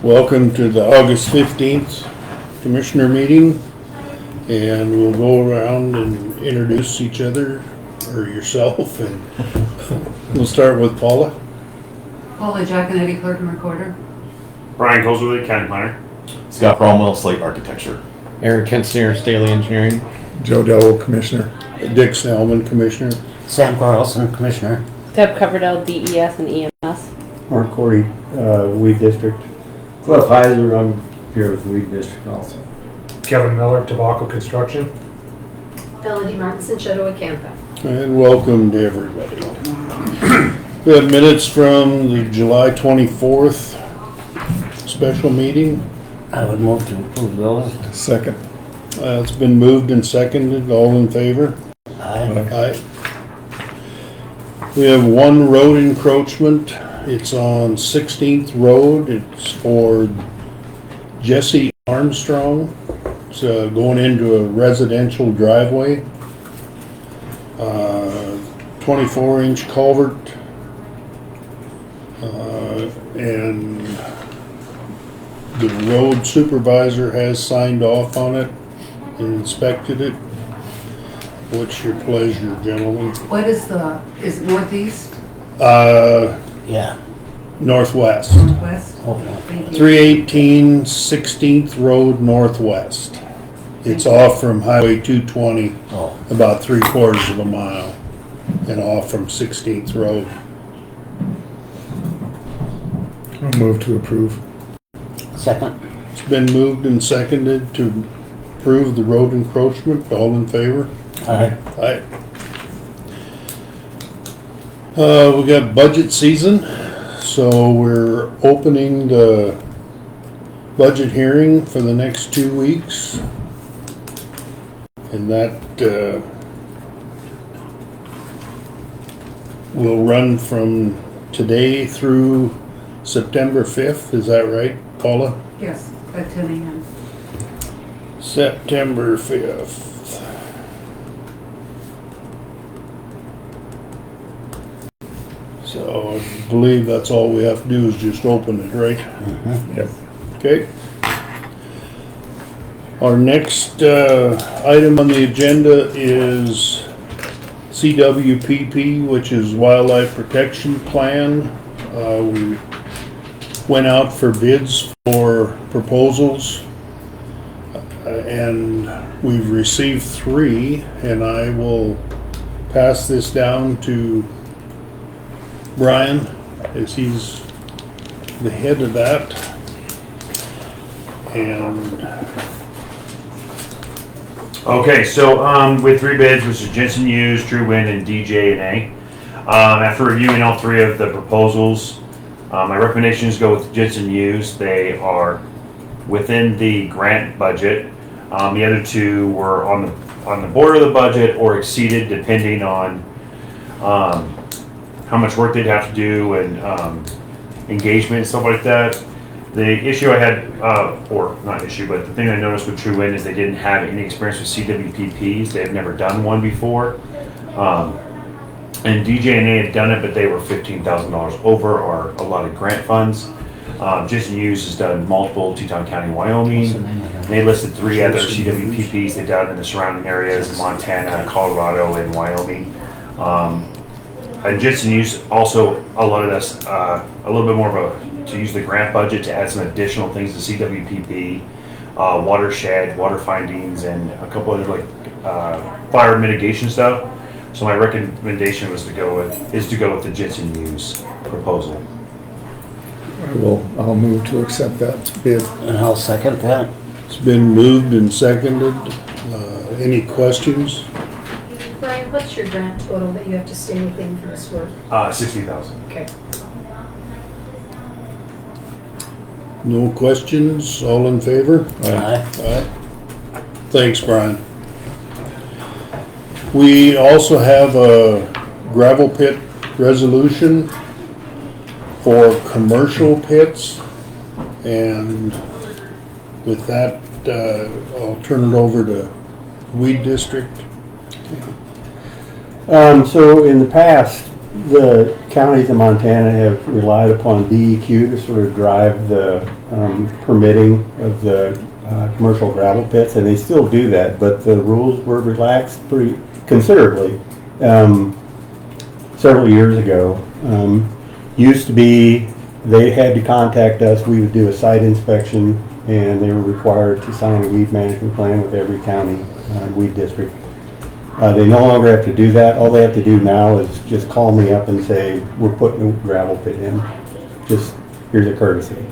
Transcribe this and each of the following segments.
Welcome to the August 15th Commissioner meeting, and we'll go around and introduce each other, or yourself, and we'll start with Paula. Paula, Jaconetty, Clerk and Recorder. Brian Colesworthy, County Planner. Scott Bromwell, Slate Architecture. Aaron Kensinger, Stahly Engineering. Joe Dellwo, Commissioner. Dick Snellman, Commissioner. Sam Carlson, Commissioner. Deb Coverdell, DES and EMS. Mark Corey, Weed District. Cliff Heiser, I'm here with Weed District also. Kevin Miller, Tobacco Construction. Melody Martinson, Chotto Acampa. And welcome to everybody. We have minutes from the July 24th special meeting. I would move to approve those. Second. It's been moved and seconded. All in favor? Aye. Aye. We have one road encroachment. It's on 16th Road. It's for Jesse Armstrong. It's going into a residential driveway. 24-inch culvert. And the road supervisor has signed off on it and inspected it. What's your pleasure, gentlemen? What is is it northeast? Yeah. Northwest. Northwest? Okay. Thank you. 318 16th Road Northwest. It's off from Highway 220, about 3/4 of a mile, and off from 16th Road. I'll move to approve. Second. It's been moved and seconded to approve the road encroachment. All in favor? Aye. Aye. We got budget season, so we're opening the budget hearing for the next 2 weeks. And that will run from today through September 5th. Is that right, Paula? Yes, at 10 a.m. September 5th. So I believe that's all we have to do is just open it, right? Mm-hmm. Yep. Okay. Our next item on the agenda is CWPP, which is Wildlife Protection Plan. We went out for bids for proposals, and we've received 3, and I will pass this down to Brian, as he's the head of that. And Okay, so with 3 bids, which is Jensen Hughes, True Wind, and DJ&A. After reviewing all 3 of the proposals, my recommendations go with Jensen Hughes. They are within the grant budget. The other 2 were on the border of the budget or exceeded, depending on how much work they'd have to do and engagement and stuff like that. The issue I had, or not issue, but the thing I noticed with True Wind is they didn't have any experience with CWPPs. They had never done one before. And DJ&A had done it, but they were $15,000 over our allotted grant funds. Jensen Hughes has done multiple, Teton County, Wyoming. They listed 3 other CWPPs they've done in the surrounding areas, Montana, Colorado, and Wyoming. And Jensen Hughes also allotted us a little bit more of to use the grant budget to add some additional things to CWPP, watershed, water findings, and a couple other like fire mitigation stuff. So my recommendation was to go with the Jensen Hughes proposal. I'll move to accept that bid. And I'll second that. it's been moved and seconded. Any questions? Brian, what's your grant total that you have to stay within for this work? $60,000. Okay. No questions? All in favor? Aye. Aye. Thanks, Brian. We also have a gravel pit resolution for commercial pits, and with that, I'll turn it over to Weed District. So in the past, the counties in Montana have relied upon DEQ to sort of drive the permitting of the commercial gravel pits, and they still do that, but the rules were relaxed pretty considerably several years ago. Used to be they had to contact us, we would do a site inspection, and they were required to sign a weed management plan with every county weed district. They no longer have to do that. All they have to do now is just call me up and say, we're putting a gravel pit in. Just, here's a courtesy.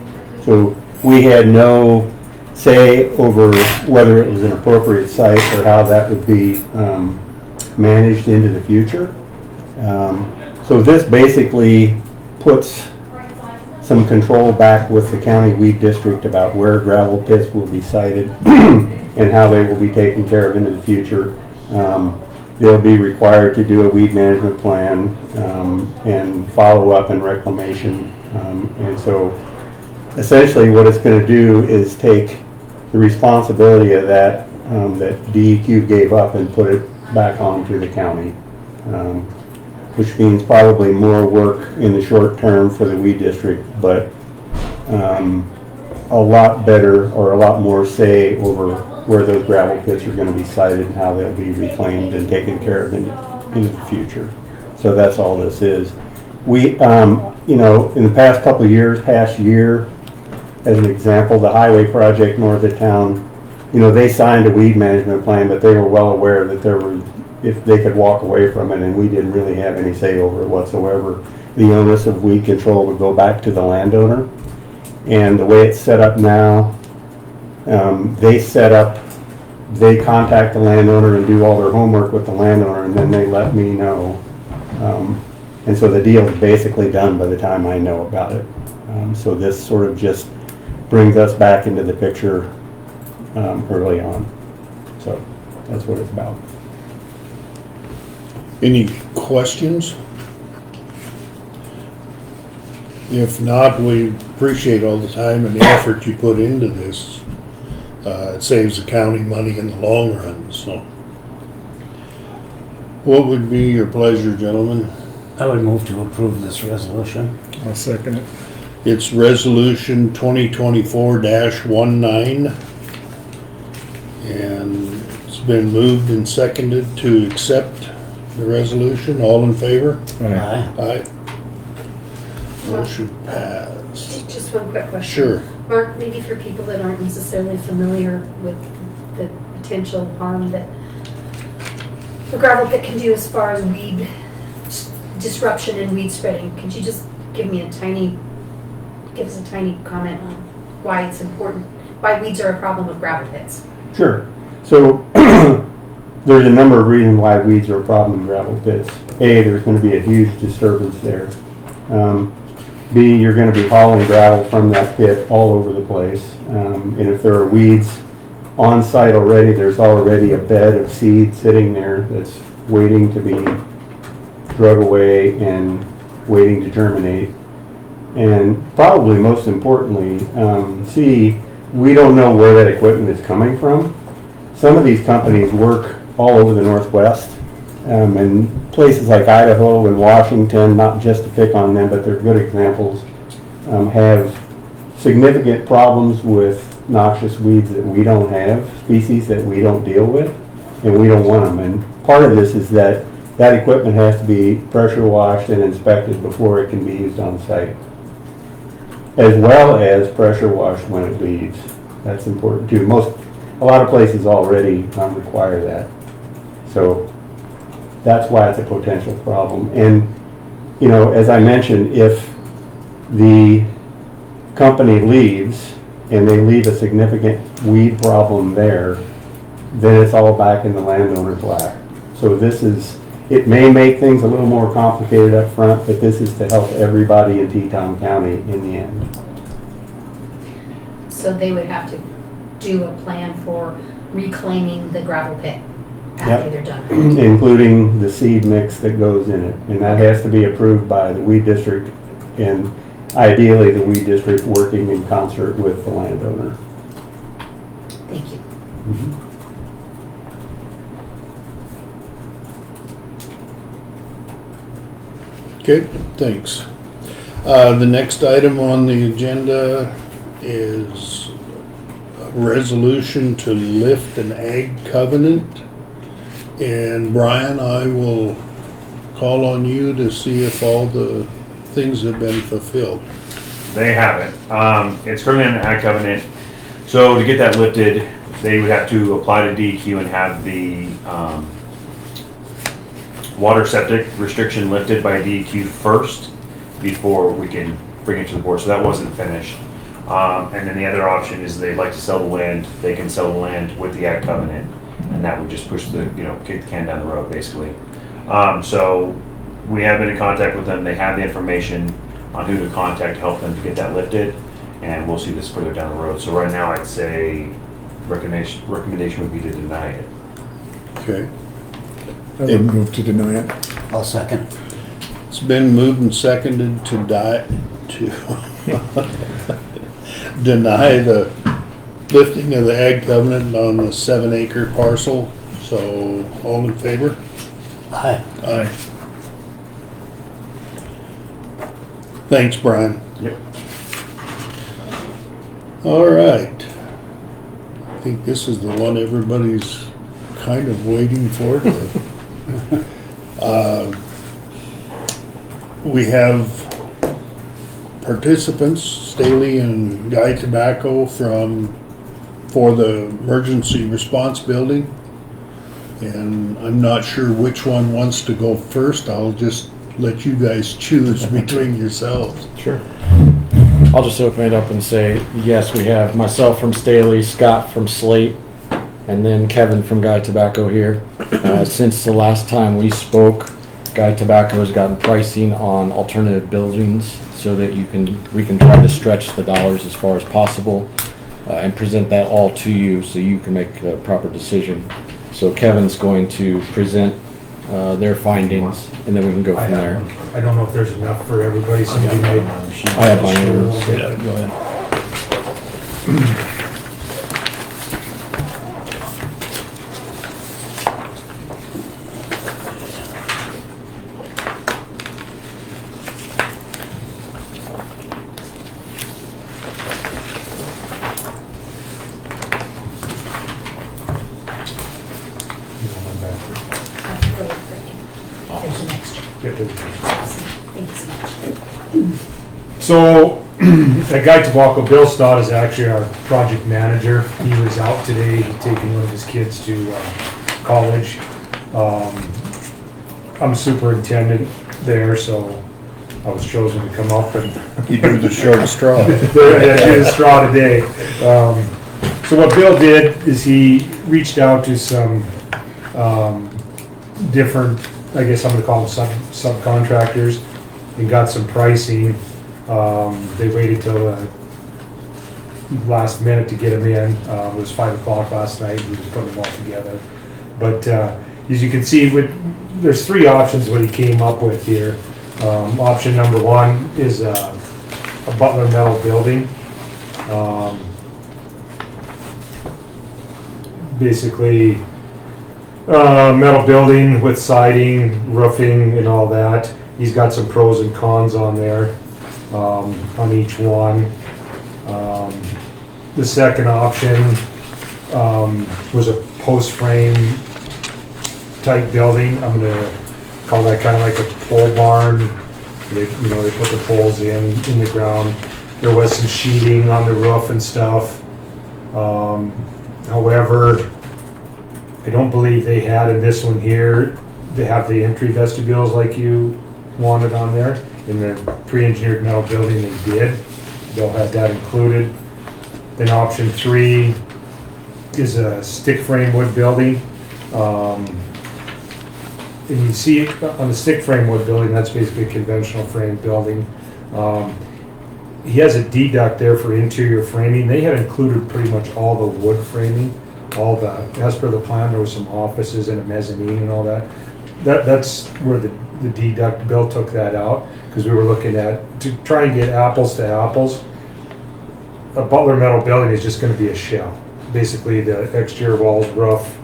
So we had no say over whether it was an appropriate site or how that would be managed into the future. So this basically puts some control back with the county weed district about where gravel pits will be sited and how they will be taken care of into the future. They'll be required to do a weed management plan and follow up and reclamation. And so essentially what it's going to do is take the responsibility of that that DEQ gave up and put it back onto the county, which means probably more work in the short term for the weed district, but a lot better or a lot more say over where those gravel pits are going to be sited and how they'll be reclaimed and taken care of in the future. So that's all this is. We, you know, in the past couple of years, past year, as an example, the highway project north of town, you know, they signed a weed management plan, but they were well aware that there were, if they could walk away from it, and we didn't really have any say over it whatsoever. The onus of weed control would go back to the landowner. And the way it's set up now, they contact the landowner and do all their homework with the landowner, and then they let me know. And so the deal is basically done by the time I know about it. So this sort of just brings us back into the picture early on. So that's what it's about. Any questions? If not, we appreciate all the time and the effort you put into this. It saves the county money in the long run, so. What would be your pleasure, gentlemen? I would move to approve this resolution. I'll second it. It's resolution 2024-19. And it's been moved and seconded to accept the resolution. All in favor? Aye. Aye. Motion passed. Just one quick question. Sure. Mark, maybe for people that aren't necessarily familiar with the potential harm that the gravel pit can do as far as weed disruption and weed spreading, could you just give us a tiny comment on why it's important, why weeds are a problem with gravel pits? Sure. So there's a number of reasons why weeds are a problem in gravel pits. A, there's going to be a huge disturbance there. B, you're going to be hauling gravel from that pit all over the place. And if there are weeds on site already, there's already a bed of seed sitting there that's waiting to be drug away and waiting to germinate. And probably most importantly, C, we don't know where that equipment is coming from. Some of these companies work all over the Northwest. And places like Idaho and Washington, not just to pick on them, but they're good examples, have significant problems with noxious weeds that we don't have, species that we don't deal with, and we don't want them. And part of this is that that equipment has to be pressure washed and inspected before it can be used on site, as well as pressure washed when it leaves. That's important too. A lot of places already require that. So that's why it's a potential problem. And, you know, as I mentioned, if the company leaves and they leave a significant weed problem there, then it's all back in the landowner's lap. So it may make things a little more complicated up front, but this is to help everybody in Teton County in the end. So they would have to do a plan for reclaiming the gravel pit after they're done. Including the seed mix that goes in it. And that has to be approved by the weed district, and ideally the weed district working in concert with the landowner. Thank you. Okay, thanks. The next item on the agenda is a resolution to lift an ag covenant. And Brian, I will call on you to see if all the things have been fulfilled. They haven't. It's currently in an ag covenant. So to get that lifted, they would have to apply to DEQ and have the water septic restriction lifted by DEQ first before we can bring it to the board. So that wasn't finished. And then the other option is they'd like to sell the land. They can sell the land with the ag covenant, and that would just push the, kick the can down the road, basically. So we have been in contact with them. They have the information on who to contact to help them to get that lifted, and we'll see this further down the road. So right now, I'd say recommendation would be to deny it. Okay. I would move to deny it. I'll second. It's been moved and seconded to deny the lifting of the ag covenant on the 7-acre parcel. So all in favor? Aye. Aye. Thanks, Brian. Yep. All right. I think this is the one everybody's kind of waiting for. We have participants, Stahly and Guy Tobacco for the emergency response building. And I'm not sure which one wants to go first. I'll just let you guys choose between yourselves. Sure. I'll just open it up and say, yes, we have myself from Stahly, Scott from Slate, and then Kevin from Guy Tobacco here. Since the last time we spoke, Guy Tobacco has gotten pricing on alternative buildings so that we can try to stretch the dollars as far as possible and present that all to you so you can make a proper decision. So Kevin's going to present their findings, and then we can go from there. I don't know if there's enough for everybody. Somebody may. I have my own. Yeah, go ahead. There's an extra. Thank you so much. So, that guy Tobacco, Bill Stott, is actually our project manager. He was out today taking one of his kids to college. I'm superintendent there, so I was chosen to come up and You do the short straw. do the straw today. So what Bill did is he reached out to some different, I guess I'm gonna call them subcontractors, and got some pricing. They waited till last minute to get them in. It was 5 o'clock last night. We just put them all together. But as you can see, there's 3 options what he came up with here. Option number 1 is a Butler metal building. Basically, metal building with siding, roofing, and all that. He's got some pros and cons on there, on each one. The second option was a post frame type building. I'm gonna call that kind of like a pole barn. They put the poles in the ground. There was some sheeting on the roof and stuff. However, I don't believe they had in this one here, they have the entry vestibules like you wanted on there. In the pre-engineered metal building, they did. They'll have that included. Then option 3 is a stick frame wood building. And you see on the stick frame wood building, that's basically a conventional frame building. He has a deduct there for interior framing. They had included pretty much all the wood framing, as per the plan, there was some offices and a mezzanine and all that. That's where the deduct, Bill took that out, because we were looking at, to try and get apples to apples. A Butler metal building is just gonna be a shell. Basically, the exterior walls, roof,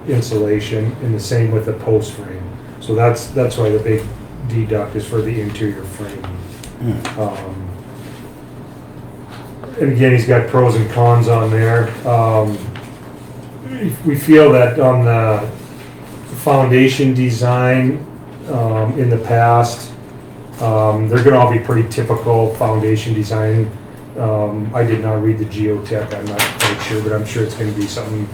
insulation, and the same with the post frame. So that's why the big deduct is for the interior framing. And again, he's got pros and cons on there. We feel that on the foundation design, in the past, they're gonna all be pretty typical foundation design. I did not read the geotech, I'm not quite sure, but I'm sure it's gonna be something,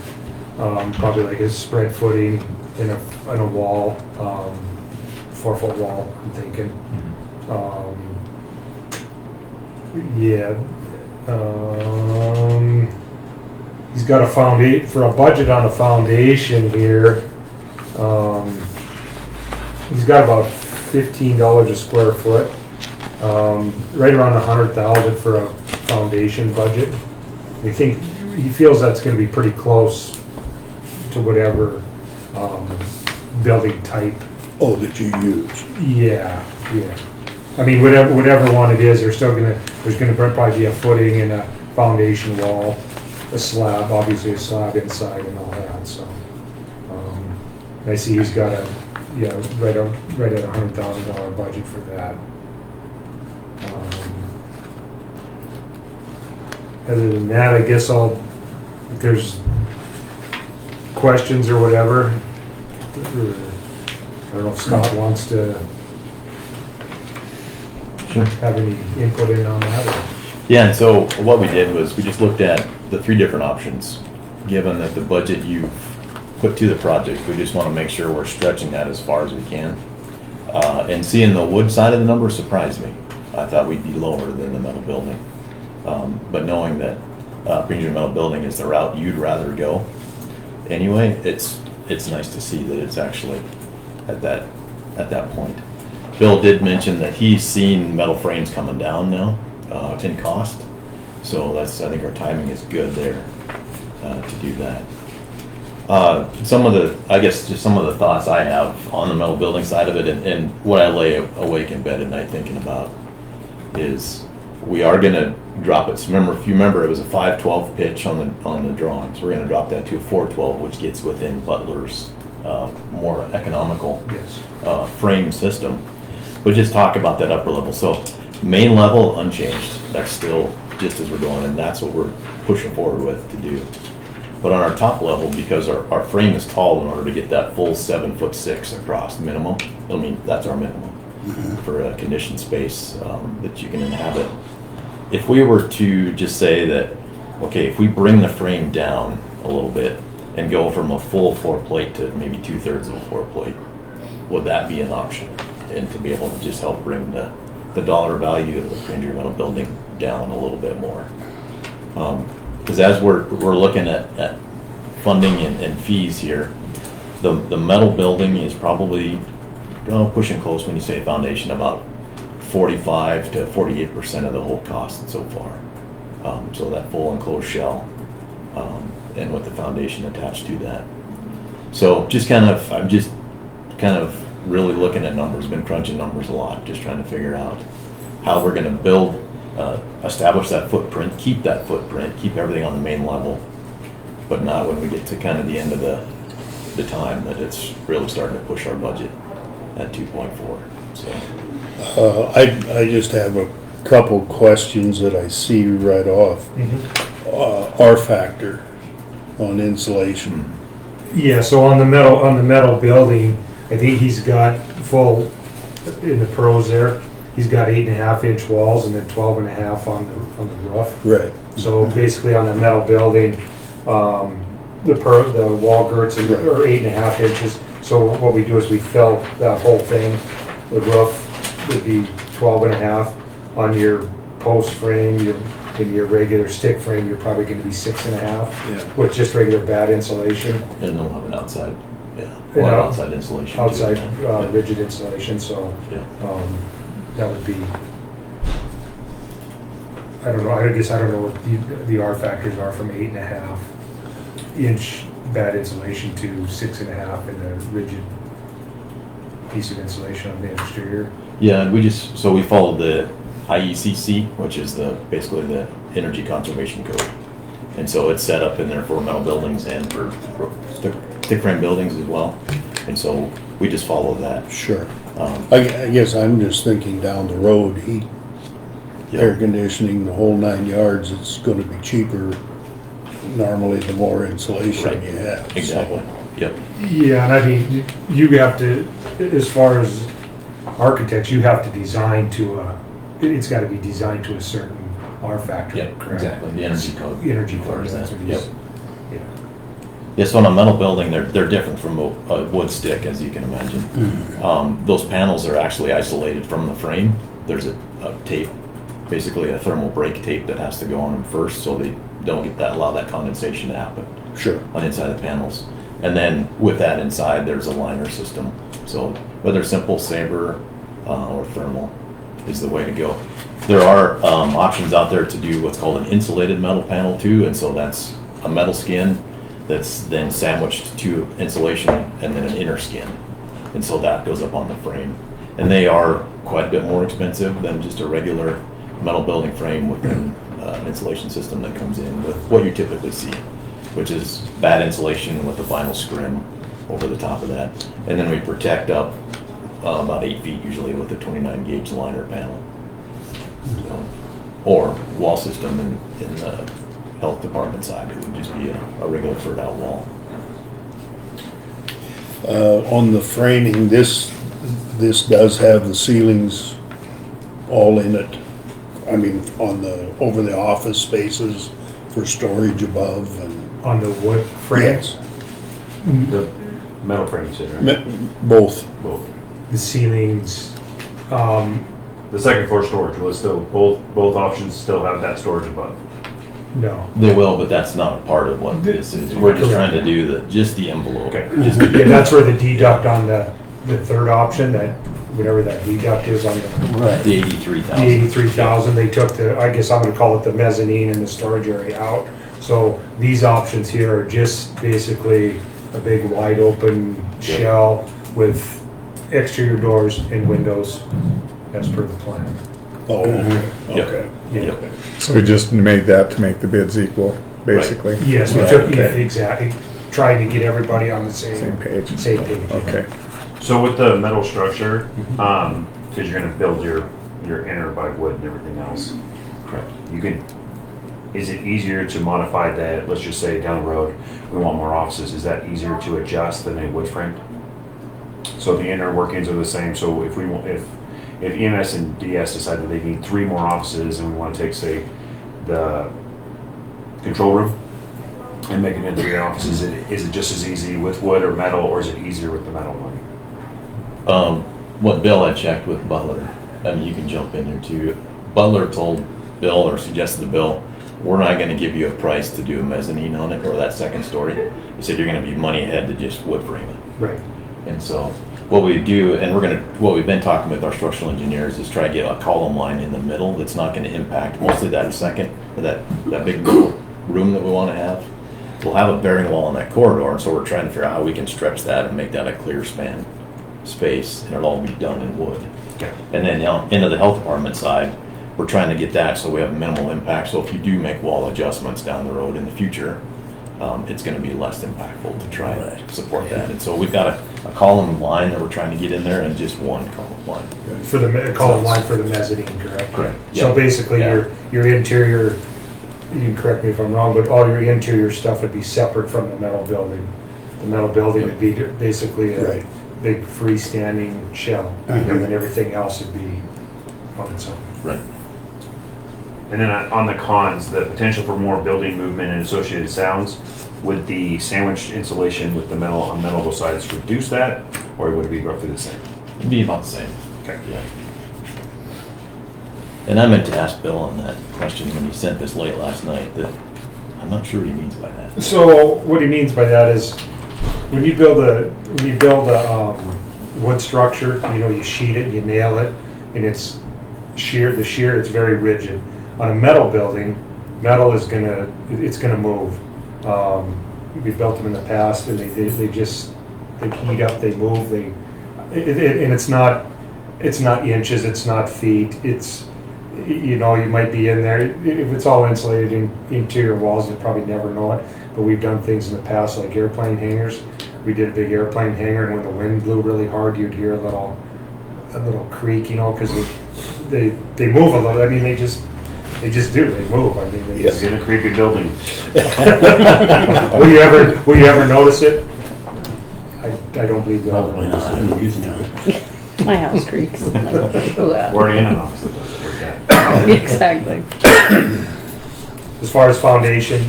probably like a spread footing in a wall, 4-foot wall, I'm thinking. Yeah. He's got a foundation, for a budget on a foundation here, he's got about $15 a square foot, right around 100,000 for a foundation budget. We think, he feels that's gonna be pretty close to whatever, building type. Oh, that you use. Yeah. I mean, whatever one it is, there's gonna probably be a footing and a foundation wall, a slab, obviously a slab inside and all that, so. I see he's got right at $100,000 budget for that. Other than that, I guess if there's questions or whatever, I don't know if Scott wants to have any input in on that. Or? Yeah, and so what we did was we just looked at the 3 different options. Given that the budget you've put to the project, we just want to make sure we're stretching that as far as we can. And seeing the wood side of the number surprised me. I thought we'd be lower than the metal building. But knowing that premium metal building is the route you'd rather go anyway, it's nice to see that it's actually at that point. Bill did mention that he's seen metal frames coming down now in cost, so I think our timing is good there to do that. Some of the thoughts I have on the metal building side of it, and what I lay awake in bed at night thinking about is we are going to drop it. So if you remember, it was a 512 pitch on the drawings. We're going to drop that to a 412, which gets within Butler's more economical frame system. But just talk about that upper level. So main level unchanged. That's still just as we're going, and that's what we're pushing forward with to do. But on our top level, because our frame is tall in order to get that full 7'6" across minimum, I mean, that's our minimum for a conditioned space that you can inhabit. If we were to just say that, okay, if we bring the frame down a little bit and go from a full floor plate to maybe 2/3 of a floor plate, would that be an option? And to be able to just help bring the dollar value of the premium metal building down a little bit more. Because as we're looking at funding and fees here, the metal building is probably pushing close when you say foundation, about 45 to 48% of the whole cost so far. So that full enclosed shell and with the foundation attached to that. So I'm just kind of really looking at numbers, been crunching numbers a lot, just trying to figure out how we're going to build, establish that footprint, keep that footprint, keep everything on the main level, but not when we get to kind of the end of the time that it's really starting to push our budget at 2.4. So I just have a couple questions that I see right off. R factor on insulation. Yeah, so on the metal building, I think he's got full, in the pros there, he's got 8.5-inch walls and then 12.5 on the roof. Right. So basically on the metal building, the wall girts are 8.5 inches. So what we do is we fill that whole thing. The roof would be 12.5. On your post frame, in your regular stick frame, you're probably going to be 6.5 with just regular bad insulation. And they'll have an outside, outside insulation. Outside rigid insulation, so that would be, I don't know, I guess I don't know what the R factors are from 8.5-inch bad insulation to 6.5 in a rigid piece of insulation on the exterior. Yeah, and we followed the IECC, which is basically the Energy Conservation Code. And so it's set up in there for metal buildings and for stick frame buildings as well. And so we just follow that. Sure. Um, I guess I'm just thinking down the road, heat, yeah. air conditioning, the whole 9 yards, it's gonna be cheaper normally the more insulation Right. you have. Exactly. Yep. Yeah, and I mean, you have to, as far as architects, you have to design to it's gotta be designed to a certain R factor, Yep. correct? Exactly. The energy code. Energy code, requires that's that. what it is. Yeah. Yes, on a metal building, they're different from a wood stick, as you can imagine. Those panels are actually isolated from the frame. There's a tape, basically a thermal break tape that has to go on them first, so they don't allow that condensation to happen Sure. on inside the panels. And then with that inside, there's a liner system. So whether simple, saber, or thermal is the way to go. There are options out there to do what's called an insulated metal panel too, and so that's a metal skin that's then sandwiched to insulation and then an inner skin. And so that goes up on the frame. And they are quite a bit more expensive than just a regular metal building frame with an insulation system that comes in with what you typically see, which is bad insulation with a vinyl scrim over the top of that. And then we protect up about 8 feet usually with a 29 gauge liner panel. So, or wall system in the health department side, it would just be a regular furred out wall. On the framing, this does have the ceilings all in it. I mean, over the office spaces for storage above and. On the wood frames, Yes, The metal frame, you said, right? both. Both. the ceilings, The second floor storage, will it still, both options still have that storage above? no. They will, but that's not a part of what this is. We're just trying to do just the envelope. Okay. Just Yeah, that's where the deduct on the third option, that, whatever that deduct is on Right. the the 83,000. 83,000, they took I guess I'm gonna call it the mezzanine and the storage area out. So these options here are just basically a big wide open shell with exterior doors and windows as per the plan. Oh, Yep. okay. Yeah. So we just made that to make the bids equal, basically? Yes, we Right, took, yeah, okay. exactly, trying to get everybody on the Same same page. page. Okay. So with the metal structure, because you're gonna build your inner by wood and everything else, Correct. you can, is it easier to modify that, let's just say down the road, we want more offices, is that easier to adjust than a wood frame? So the inner workings are the same, so if EMS and DS decide that they need 3 more offices and we want to take, say, the control room and make it into 3 offices, is it just as easy with wood or metal, or is it easier with the metal one? What Bill had checked with Butler, I mean, you can jump in there too. Butler told Bill, or suggested to Bill, we're not gonna give you a price to do a mezzanine on it, or that second story. He said, you're gonna be money ahead to just wood frame it. Right. And so what we do, and what we've been talking with our structural engineers is try to get a column line in the middle that's not gonna impact mostly that second, or that big middle room that we wanna have. We'll have a bearing wall in that corridor, and so we're trying to figure out how we can stretch that and make that a clear span space, and it'll all be done in wood. Okay. And then into the health department side, we're trying to get that so we have minimal impact. So if you do make wall adjustments down the road in the future, it's gonna be less impactful to try and support that. And so we've got a column line that we're trying to get in there and just one column line. For the column line for the mezzanine, correct? Correct. So Yeah. basically, Yeah. your interior, you can correct me if I'm wrong, but all your interior stuff would be separate from the metal building. The metal building would be basically a Right. big freestanding shell, and then everything else would be on its own. Right. And then on the cons, the potential for more building movement and associated sounds, would the sandwiched insulation with the metal on metal both sides reduce that, or would it be roughly the same? It'd be about the same. Okay. Yeah. And I meant to ask Bill on that question when he sent this late last night, that I'm not sure what he means by that. So what he means by that is, when you build a wood structure, you sheet it, you nail it, and it's sheared, it's very rigid. On a metal building, metal is it's gonna move. We've built them in the past, and they heat up, they move, and it's not inches, it's not feet, it's, you might be in there, if it's all insulated in interior walls, you'll probably never know it, but we've done things in the past, like airplane hangers, we did a big airplane hangar, and when the wind blew really hard, you'd hear a little creak, you know, because they move a little. I mean, they just do. They move. I mean, they It's in a creepy building. will you ever notice it? I don't believe you'll ever Probably notice not. it. I'm using it. My house creaks. We're already in an office that does it like that. Exactly. As far as foundation,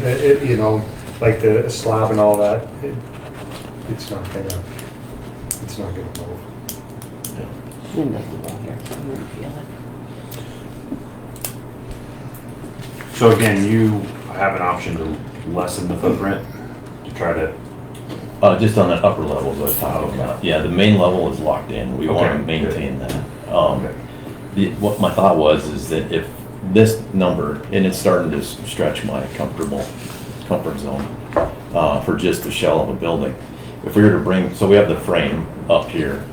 you know, like the slab and all that, it's not gonna move. Wind doesn't blow here, so I don't feel it. So again, you have an option to lessen the footprint to try to, Just on that upper level, what I'm talking about. Yeah, the main level is locked in. We want to Okay, maintain that. okay. What my thought was is that if this number, and it's starting to stretch my comfort zone for just the shell of a building. If we were to bring, so we have the frame up here,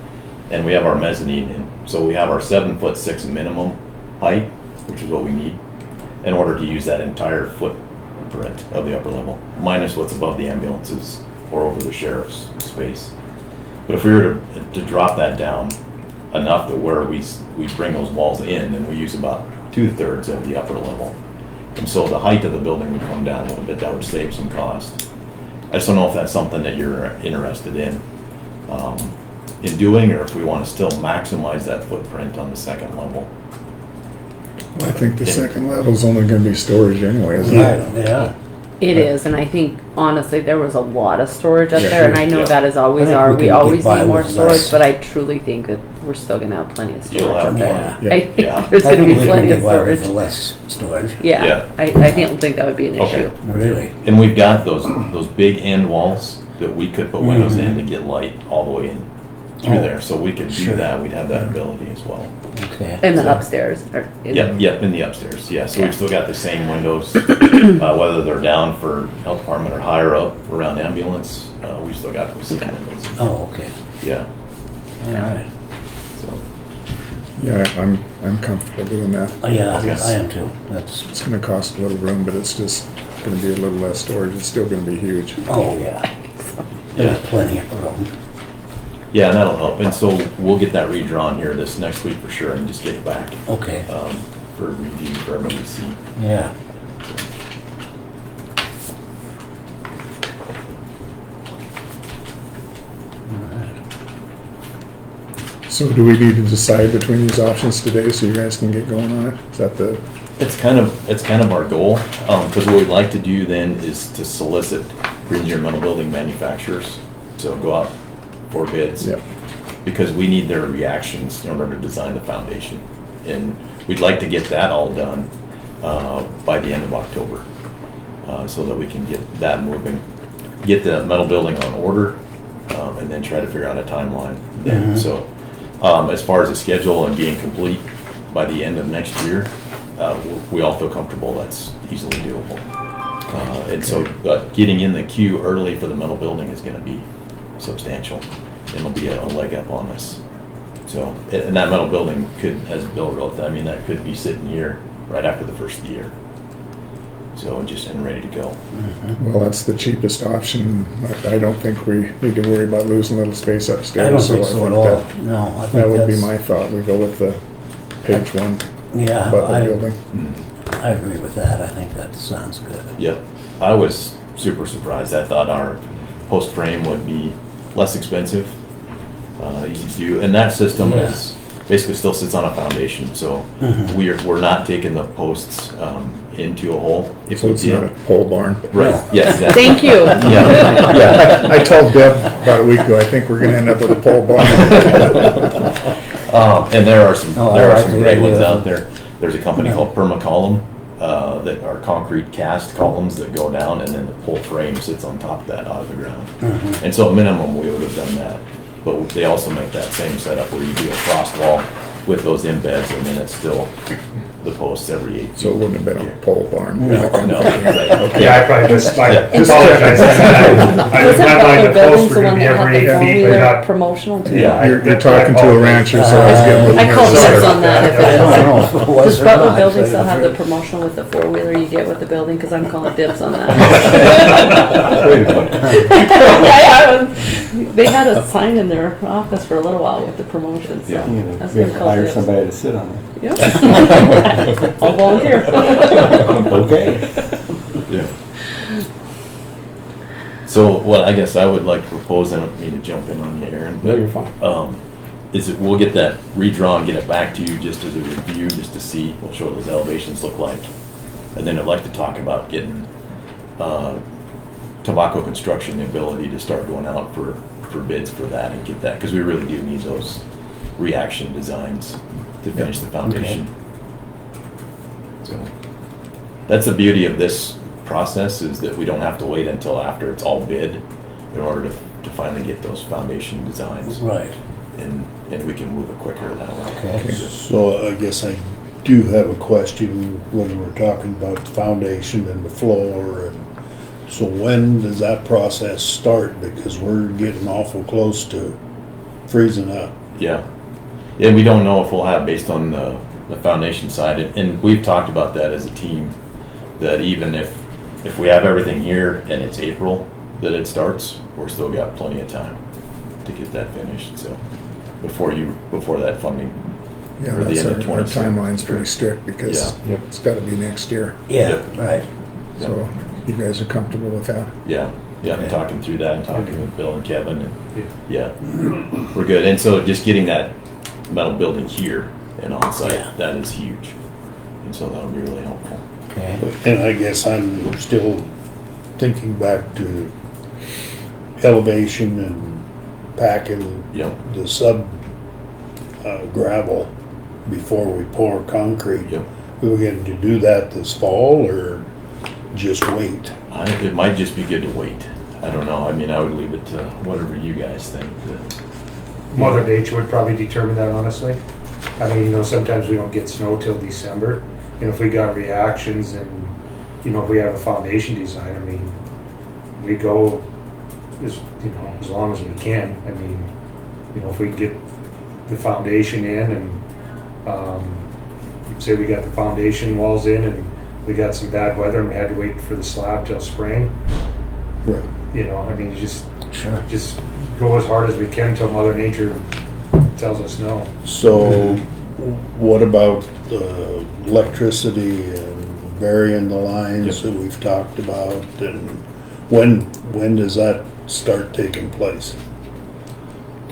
and we have our mezzanine in, so we have our 7'6" minimum height, which is what we need in order to use that entire footprint of the upper level, minus what's above the ambulances or over the sheriff's space. But if we were to drop that down enough to where we bring those walls in, then we use about 2/3 of the upper level. And so the height of the building would come down a little bit. That would save some cost. I just don't know if that's something that you're interested in doing, or if we want to still maximize that footprint on the second level. I think the second level's only gonna be storage anyway, isn't Right, it? yeah. It is, and I think honestly, there was a lot of storage up Yeah, there, and I know yeah. that is I always think our, we we can always get by need more with storage, less. but I truly think that we're still gonna have plenty of You'll storage have up there. Yeah. I think Yeah. there's I gonna think be we can plenty of get by with storage. less storage. Yeah. Yeah, I don't think that would be an Okay. issue. Really? And we've got those big end walls that we could put windows in to get light all the way in through Oh, there. So we could do sure. that. We'd have that ability as well. Okay. And the upstairs, or, Yep, in the upstairs, yeah. So Yeah. we've still got the same windows, whether they're down for health department or higher up around ambulance, we've still got those same windows. Oh, okay. Yeah, All right. so, Yeah, I'm comfortable doing that. Oh, yeah, Yes. I am too. That's, It's gonna cost a little room, but it's just gonna be a little less storage. It's still gonna be huge. oh, yeah. There's plenty of room. yeah, and that'll help. And so we'll get that redrawn here this next week for sure and just get it back, Okay, for review for everybody to see. yeah. So do we need to decide between these options today so you guys can get going on it? Is that the, It's kind of our goal, because what we'd like to do then is to solicit engineer metal building manufacturers, so go out for bids. Yep. Because we need their reactions in order to design the foundation. And we'd like to get that all done by the end of October, so that we can get that moving, get the metal building on order, and then try to figure out a timeline then. Mhm. So as far as the schedule and being complete by the end of next year, we all feel comfortable that's easily doable. And so, but getting in the queue early for the metal building is gonna be substantial. It'll be a leg up on us. So, and that metal building could, as Bill wrote, I mean, that could be sitting here right after the first of the year. So, just and ready to go. well, that's the cheapest option. I don't think we need to worry about losing a little space upstairs. I don't think so at all. that- No, I That think would be that's, my thought. We go with the page one yeah, Butler building. I agree with that. I think that sounds good. Yep. I was super surprised. I thought our post frame would be less expensive, easy to do. And that system Yeah. is, basically still sits on a foundation. So we're not taking the posts into a hole. If So we it's not a did, pole barn. right, yes, exactly. Thank you. Yeah, Yeah, I told Deb about a week ago, I think we're gonna end up with a pole barn. And there are some Oh, I like the great idea. ones out there. There's a company called Permacolumn, that are concrete cast columns that go down, and then the whole frame sits on top of that out of the ground. And so at minimum, we would have done that. But they also make that same setup where you do a frost wall with those embeds, and then it's still the posts every 8 feet. So it wouldn't have been a pole barn. No, okay. Yeah, I probably just, I Yeah. apologize. I Was my that mind, the the building's posts the were gonna one be that had every the 8 feet, but four-wheeler not. promotional too? Yeah, You're talking to a rancher, so I was getting a little I called nervous. dibs on that if I it don't is. know if it was Does or Butler not. Building still have the promotional with the four-wheeler you get with the building? Because I'm calling dibs on that. Wait a minute. They had a sign in their office for a little while with the promotion, so. Yeah. that's We have good to hire call. somebody to sit on it. Yep. I'll volunteer. Okay. Yeah. So what I guess I would like to propose, I don't mean to jump in on you, Aaron, No, but you're fine. is it, we'll get that redrawn, get it back to you just as a review, just to see, we'll show what those elevations look like. And then I'd like to talk about getting, Tobacco Construction, the ability to start going out for bids for that and get that, because we really do need those reaction designs to finish the foundation. So, that's the beauty of this process, is that we don't have to wait until after it's all bid in order to finally get those foundation designs. Right. And we can move it quicker that way. Okay. So I guess I do have a question when we're talking about the foundation and the floor. And so when does that process start? Because we're getting awful close to freezing up. Yeah. And we don't know if we'll have, based on the foundation side, and we've talked about that as a team, that even if we have everything here and it's April that it starts, we're still got plenty of time to get that finished, so before that funding. Yeah, For the that's end of our 26. timeline's pretty strict because Yep. it's gotta be next year. Yeah, right. So you guys are comfortable with that? Yeah, I'm talking through that and talking with Bill and Kevin, and yeah, we're good. And so just getting that metal building here and on site, Yeah. that is huge, and so that'll be really helpful. Okay. And I guess I'm still thinking back to elevation and packing Yep. the sub gravel before we pour concrete. Yep. We were going to do that this fall or just wait? It might just be good to wait. I don't know. I mean, I would leave it to whatever you guys think. Mother Nature would probably determine that, honestly. I mean, sometimes we don't get snow till December. If we got reactions and, if we have a foundation design, I mean, we go as long as we can. I mean, if we get the foundation in and, say we got the foundation walls in and we got some bad weather and we had to wait for the slab till spring, Right. I mean, Sure. just go as hard as we can till Mother Nature tells us no. So what about the electricity and varying the lines that we've talked about? And when does that start taking place?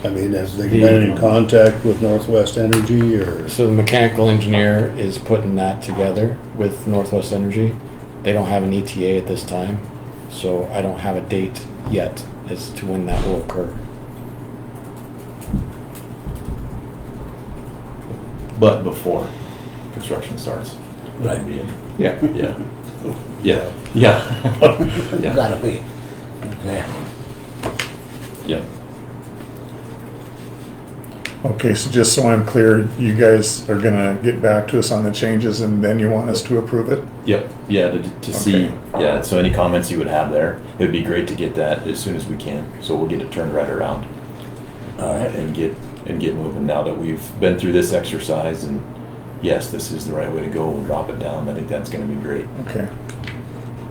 I mean, has they been in contact with Northwest Energy or? So the mechanical engineer is putting that together with Northwest Energy. They don't have an ETA at this time, so I don't have a date yet as to when that will occur. But before construction starts. Right. Yeah. Yeah. Yeah. Yeah. Yeah. Gotta be. Okay. Yeah. Okay, so just so I'm clear, you guys are gonna get back to us on the changes and then you want us to approve it? Yep, yeah, to see, Okay. yeah, so any comments you would have there, it would be great to get that as soon as we can, so we'll get it turned right around. All right. And get moving now that we've been through this exercise, and yes, this is the right way to go, we'll drop it down, I think that's gonna be great. Okay,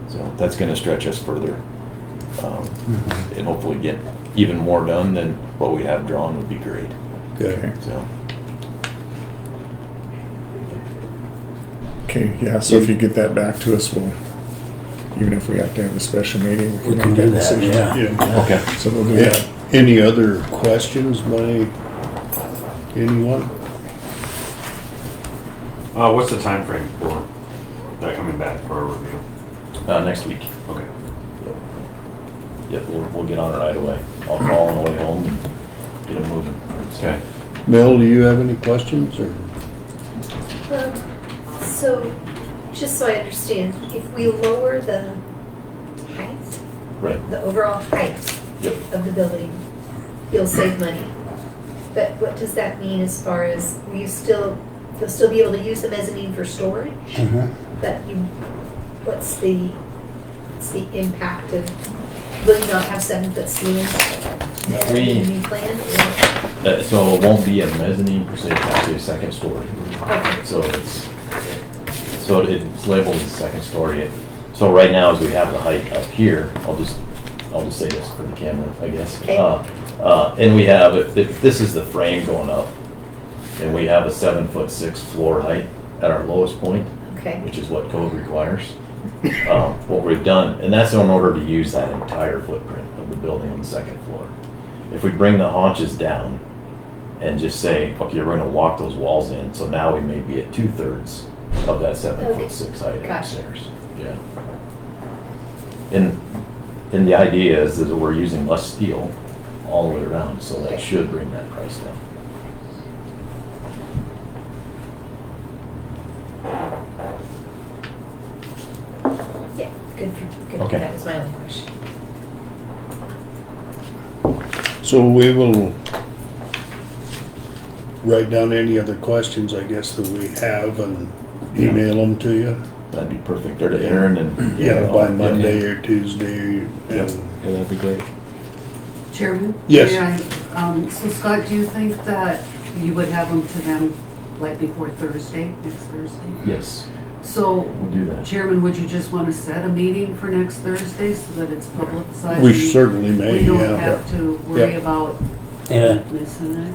So that's gonna stretch us further, and hopefully get even more done than what we have drawn would be great, Okay. so. okay, yeah, so if you get that back to us, we'll, even if we have to have a special meeting, We can do that, yeah. Yeah. Okay. So we'll do Yeah. that. Any other questions by anyone? What's the time frame for that coming back for a review? Next week. Okay. Yep, we'll get on it right away. I'll call on the way home and get it moving. Okay. Mel, do you have any questions or? So, just so I understand, if we lower the height, Right. the overall height Yep. of the building, you'll save money. But what does that mean as far as, you'll still be able to use the mezzanine for storage? Mhm. But what's the impact of, will you not have 7-foot ceilings there in the new plan? Or- So it won't be a mezzanine per se, it's actually a second story. Okay. So it's labeled as second story. So right now, as we have the height up here, I'll just I'll just say this for the camera, I guess. Okay. And we have, if this is the frame going up, and we have a 7'6" floor height at our lowest point, Okay. which is what code requires. What we've done, and that's in order to use that entire footprint of the building on the second floor. If we bring the haunches down and just say, okay, we're gonna walk those walls in, so now we may be at 2/3 of that 7'6" height Gotcha. upstairs. Yeah. And the idea is that we're using less steel all the way around, so that should bring that price down. Yeah, good, good. Okay. That was my only question. So we will write down any other questions, I guess, that we have and email them to you. That'd be perfect. Or to Aaron and. Yeah, by Monday or Tuesday. And Yeah, that'd be great. Chairman? Yes. So Scott, do you think that you would have them to them like before Thursday, next Thursday? Yes, So, we'll do that. Chairman, would you just want to set a meeting for next Thursday so that it's publicized? we certainly may, We don't yeah. have to worry Yeah. about Yeah, missing it.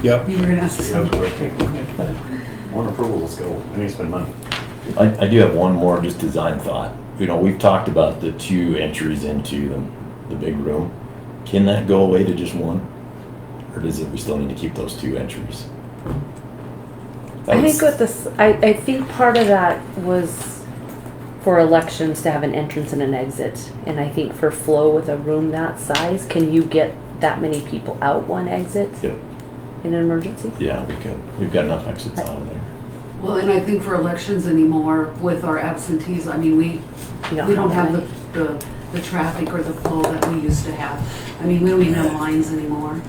Yep. You were gonna ask something. One approval, let's go. I need to spend money. I do have one more just design thought. You know, we've talked about the 2 entries into the big room. Can that go away to just one? Or does it, we still need to keep those 2 entries? That I was- think with this, I think part of that was for elections to have an entrance and an exit. And I think for flow with a room that size, can you get that many people out one exit Yep. in an emergency? Yeah, we could. We've got enough exits out of there. Well, and I think for elections anymore, with our absentees, I mean, we don't have any. the traffic or the flow that we used to have. I mean, we don't even have lines anymore.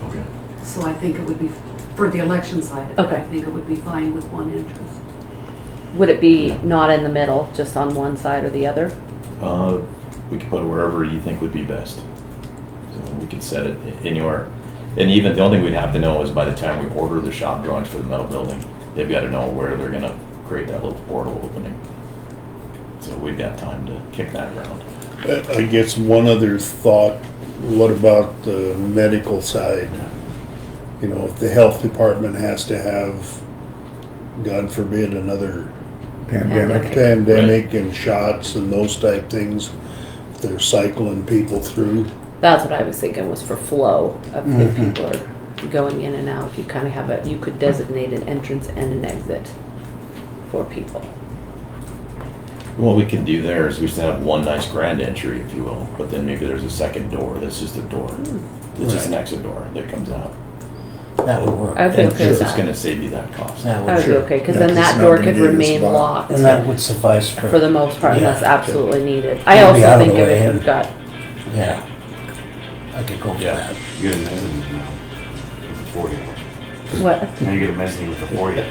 Okay. So I think it would be, for the election side, Okay. I think it would be fine with one entrance. Would it be not in the middle, just on one side or the other? We could put it wherever you think would be best. So we could set it anywhere. And even the only thing we'd have to know is by the time we order the shop drawings for the metal building, they've got to know where they're gonna create that little portal opening. So we've got time to kick that around. I guess one other thought, what about the medical side? You know, if the health department has to have, God forbid, another Pandemic. pandemic and shots and those type things, if they're cycling people through. That's what I was thinking was for flow of if people are going in and out. You kind of have you could designate an entrance and an exit for people. What we can do there is we just have one nice grand entry, if you will, but then maybe there's a second door that's just a door. It's just an exit door that comes out. that would work. I'd be And okay with it's that. gonna save you that cost. That I would, would be okay, because Yeah, then 'cause that it's door not could gonna be remain this locked. locked and that would suffice for the most part, and Yeah. that's absolutely needed. I It'll also be out of think the of way it, and- we've got, Yeah. I could go for Yeah. that. You get a mezzanine now. With the 40. what, Now you get a mezzanine with the 40.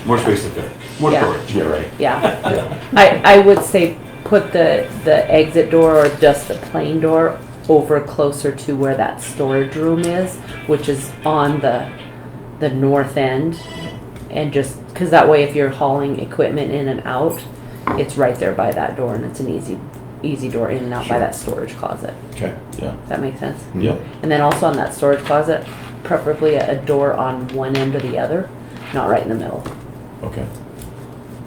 More space to fit. More Yeah. storage. Yeah, right. yeah. I would say put the exit door or just the plain door over closer to where that storage room is, which is on the north end. And just, because that way if you're hauling equipment in and out, it's right there by that door and it's an easy door in and out by Sure. that storage closet. Okay, yeah. Does that make sense? Yep. And then also on that storage closet, preferably a door on one end or the other, not right in the middle. Okay,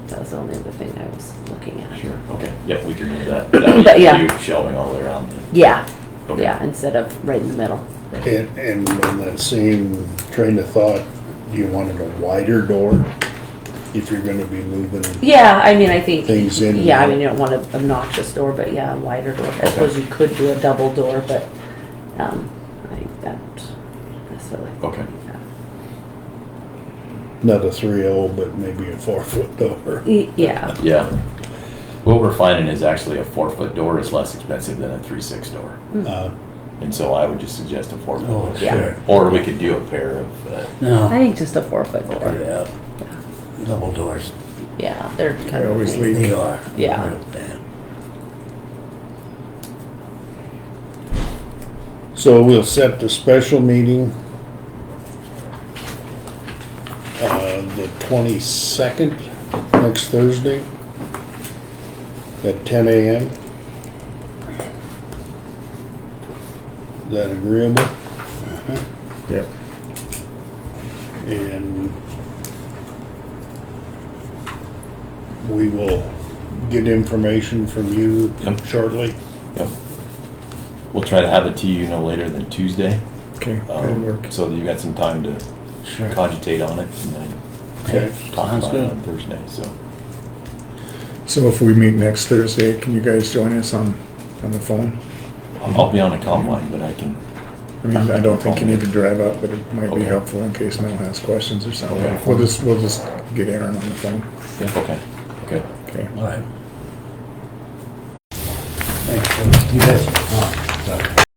That was the only other thing I was looking at. sure, okay. Yep, we can do that. But yeah. You shelving all the way around. Yeah, Okay. yeah, instead of right in the middle. And on that same train of thought, do you want it a wider door if you're gonna be moving? Yeah, I mean, I think, Things in and yeah, I out. mean, you don't want an obnoxious door, but yeah, a wider door. I suppose you could do a double door, but, I think that necessarily. Okay. Yeah. Not a 3.0, but maybe a 4-foot door. Yeah, Yeah. What we're finding is actually a 4-foot door is less expensive than a 3.6 door. Uh, And so I would just suggest a 4-foot. Oh, door. Yeah. sure. Or we could do a pair of, I No, think just a 4-foot door. yeah. Double doors. Yeah, they're kind They of. always neat. leak. They are. Yeah. Real bad. So we'll set the special meeting, the 22nd, next Thursday. at 10 a.m. Is that agreeable? Yep. And we will get information from you Yep. shortly. Yep. We'll try to have it to you no later than Tuesday, Okay, that'll work. so that you got some time to Sure. cogitate on it and then Okay. talk Sounds about it good. on Thursday, so. So if we meet next Thursday, can you guys join us on the phone? I'll be on a comm line, but I can, I mean, I don't think you need to drive up, but it might be Okay. helpful in case Mel has questions or something. Okay. We'll just get Aaron on the phone. okay, okay. Okay. All right. Thanks, you guys.